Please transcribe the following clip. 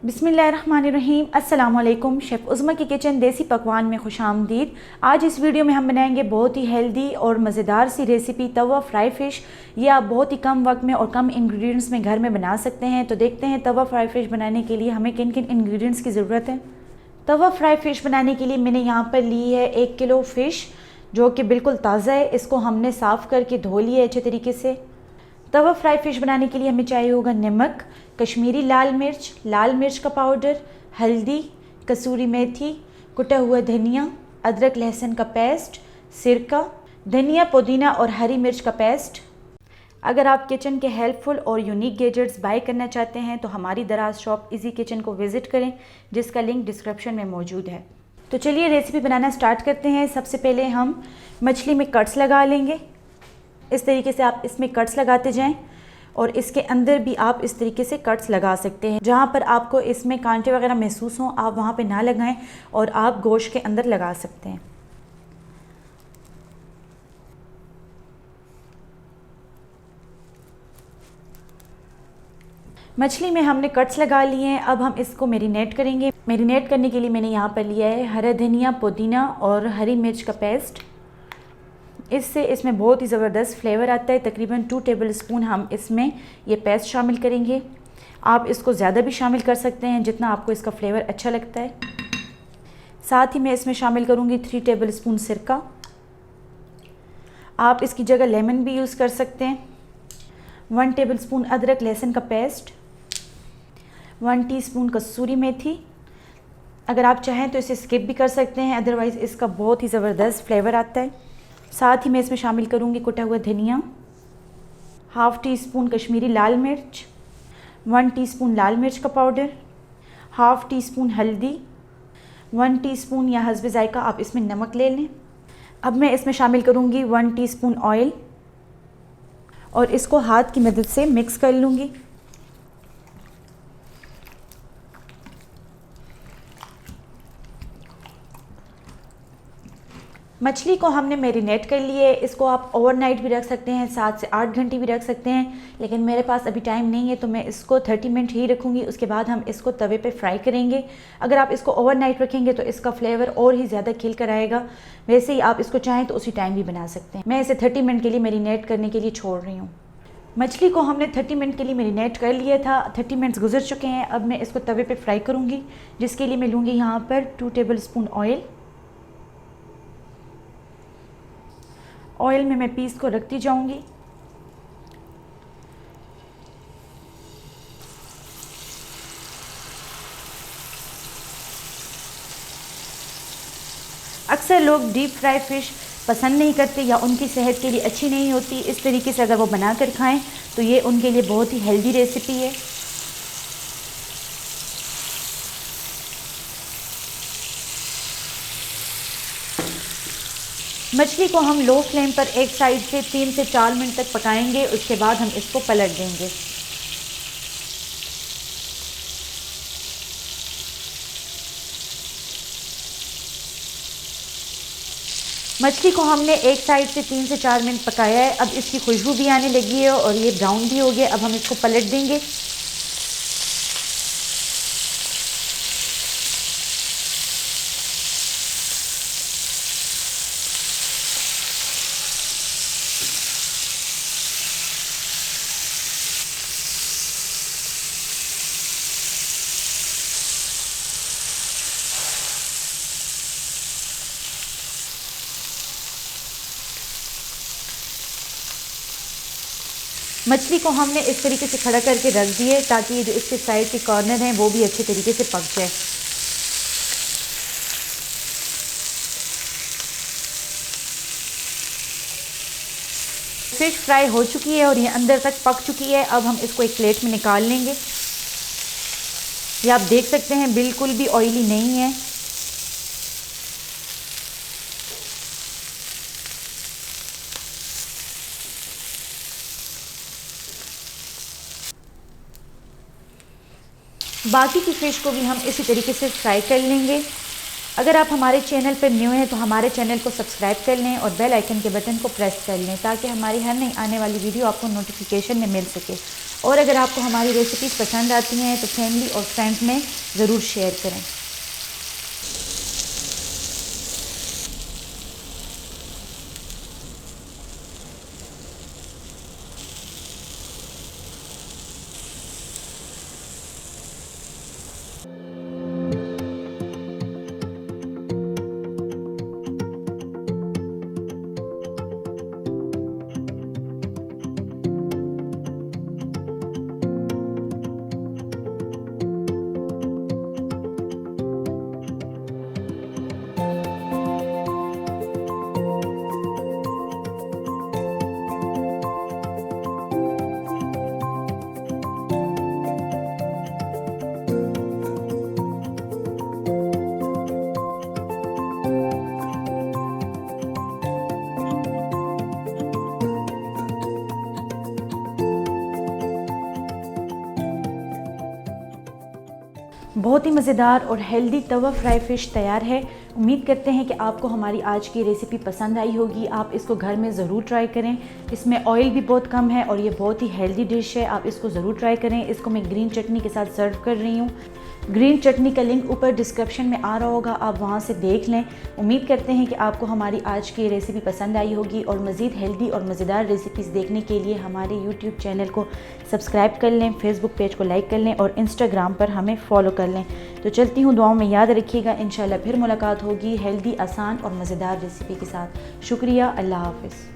बिस्मिल्लाहिर्रहमानिर्रहीम। अस्सलाम वालेकुम। शेफ़ उज़्मा की किचन देसी पकवान में खुशामदीद। आज इस वीडियो में हम बनाएंगे बहुत ही हेल्दी और मज़ेदार सी रेसिपी तवा फ्राई फ़िश। ये आप बहुत ही कम वक्त में और कम इंग्रेडिएंट्स में घर में बना सकते हैं। तो देखते हैं तवा फ्राई फ़िश बनाने के लिए हमें किन किन इंग्रेडिएंट्स की ज़रूरत है। तवा फ्राई फ़िश बनाने के लिए मैंने यहाँ पर ली है 1 किलो फ़िश, जो कि बिल्कुल ताज़ा है। इसको हमने साफ़ करके धो लिया है अच्छे तरीके से। तवा फ्राई फ़िश बनाने के लिए हमें चाहिए होगा नमक, कश्मीरी लाल मिर्च का पाउडर, हल्दी, कसूरी मेथी, कुटा हुआ धनिया, अदरक लहसुन का पेस्ट, सिरका, धनिया पुदीना और हरी मिर्च का पेस्ट। अगर आप किचन के हेल्पफुल और यूनिक गैजेट्स बाय करना चाहते हैं तो हमारी दराज शॉप इजी किचन को विज़िट करें, जिसका लिंक डिस्क्रिप्शन में मौजूद है। तो चलिए रेसिपी बनाना स्टार्ट करते हैं। सबसे पहले हम मछली में कट्स लगा लेंगे। इस तरीके से आप इसमें कट्स लगाते जाएं और इसके अंदर भी आप इस तरीके से कट्स लगा सकते हैं। जहां पर आपको इसमें कांटे वगैरह महसूस हों आप वहां पे ना लगाएं और आप गोश्त के अंदर लगा सकते हैं। मछली में हमने कट्स लगा लिए हैं। अब हम इसको मैरिनेट करेंगे। मैरिनेट करने के लिए मैंने यहाँ पर लिया है हरा धनिया, पुदीना और हरी मिर्च का पेस्ट। इससे इसमें बहुत ही ज़बरदस्त फ्लेवर आता है। तकरीबन 2 टेबलस्पून हम इसमें ये पेस्ट शामिल करेंगे। आप इसको ज़्यादा भी शामिल कर सकते हैं जितना आपको इसका फ्लेवर अच्छा लगता है। साथ ही मैं इसमें शामिल करूँगी 3 टेबलस्पून सिरका। आप इसकी जगह लेमन भी यूज़ कर सकते हैं। 1 टेबलस्पून अदरक लहसुन का पेस्ट, 1 टीस्पून कसूरी मेथी। अगर आप चाहें तो इसे स्किप भी कर सकते हैं, अदरवाइज़ इसका बहुत ही ज़बरदस्त फ्लेवर आता है। साथ ही मैं इसमें शामिल करूँगी कुटा हुआ धनिया, 1/2 टीस्पून कश्मीरी लाल मिर्च, 1 टीस्पून लाल मिर्च का पाउडर, 1/2 टीस्पून हल्दी, 1 टीस्पून या हस्ब ज़ायका आप इसमें नमक ले लें। अब मैं इसमें शामिल करूँगी 1 टीस्पून ऑयल और इसको हाथ की मदद से मिक्स कर लूँगी। मछली को हमने मैरिनेट कर लिए। इसको आप ओवरनाइट भी रख सकते हैं, 7 से 8 घंटे भी रख सकते हैं, लेकिन मेरे पास अभी टाइम नहीं है तो मैं इसको 30 मिनट ही रखूँगी। उसके बाद हम इसको तवे पे फ्राई करेंगे। अगर आप इसको ओवरनाइट रखेंगे तो इसका फ्लेवर और ही ज़्यादा खिल कर आएगा। वैसे ही आप इसको चाहें तो उसी टाइम भी बना सकते हैं। मैं इसे 30 मिनट के लिए मैरिनेट करने के लिए छोड़ रही हूँ। मछली को हमने 30 मिनट के लिए मैरिनेट कर लिया था। 30 मिनट्स गुजर चुके हैं। अब मैं इसको तवे पर फ्राई करूँगी, जिसके लिए मैं लूँगी यहाँ पर 2 टेबल स्पून ऑयल। ऑयल में मैं पीस को रखती जाऊंगी। अक्सर लोग डीप फ्राई फ़िश पसंद नहीं करते या उनकी सेहत के लिए अच्छी नहीं होती। इस तरीके से अगर वो बना कर खाएं तो ये उनके लिए बहुत ही हेल्दी रेसिपी है। मछली को हम लो फ्लेम पर एक साइड से 3 से 4 मिनट तक पकाएंगे। उसके बाद हम इसको पलट देंगे। मछली को हमने एक साइड से 3 से 4 मिनट पकाया है। अब इसकी खुशबू भी आने लगी है और ये ब्राउन भी हो गया। अब हम इसको पलट देंगे। मछली को हमने इस तरीके से खड़ा करके रख दिए ताकि जो इसके साइड के कॉर्नर हैं वो भी अच्छे तरीके से पक जाए। फिश फ्राई हो चुकी है और ये अंदर तक पक चुकी है। अब हम इसको एक प्लेट में निकाल लेंगे। ये आप देख सकते हैं बिल्कुल भी ऑयली नहीं है। बाकी की फ़िश को भी हम इसी तरीके से फ्राई कर लेंगे। अगर आप हमारे चैनल पर न्यू हैं तो हमारे चैनल को सब्सक्राइब कर लें और बेल आइकन के बटन को प्रेस कर लें ताकि हमारी हर नई आने वाली वीडियो आपको नोटिफिकेशन में मिल सके। और अगर आपको हमारी रेसिपीज़ पसंद आती हैं तो फैमिली और फ्रेंड्स में ज़रूर शेयर करें। बहुत ही मज़ेदार और हेल्दी तवा फ्राई फ़िश तैयार है। उम्मीद करते हैं कि आपको हमारी आज की रेसिपी पसंद आई होगी। आप इसको घर में ज़रूर ट्राई करें। इसमें ऑयल भी बहुत कम है और ये बहुत ही हेल्दी डिश है। आप इसको ज़रूर ट्राई करें। इसको मैं ग्रीन चटनी के साथ सर्व कर रही हूँ। ग्रीन चटनी का लिंक ऊपर डिस्क्रिप्शन में आ रहा होगा, आप वहाँ से देख लें। उम्मीद करते हैं कि आपको हमारी आज की रेसिपी पसंद आई होगी और मज़ीद हेल्दी और मज़ेदार रेसिपीज़ देखने के लिए हमारे यूट्यूब चैनल को सब्सक्राइब कर लें, फेसबुक पेज को लाइक कर लें और इंस्टाग्राम पर हमें फॉलो कर लें। तो चलती हूँ, दुआओं में याद रखिएगा। इंशाल्लाह फिर मुलाकात होगी हेल्दी, आसान और मज़ेदार रेसिपी के साथ। शुक्रिया, अल्लाह हाफ़िज़।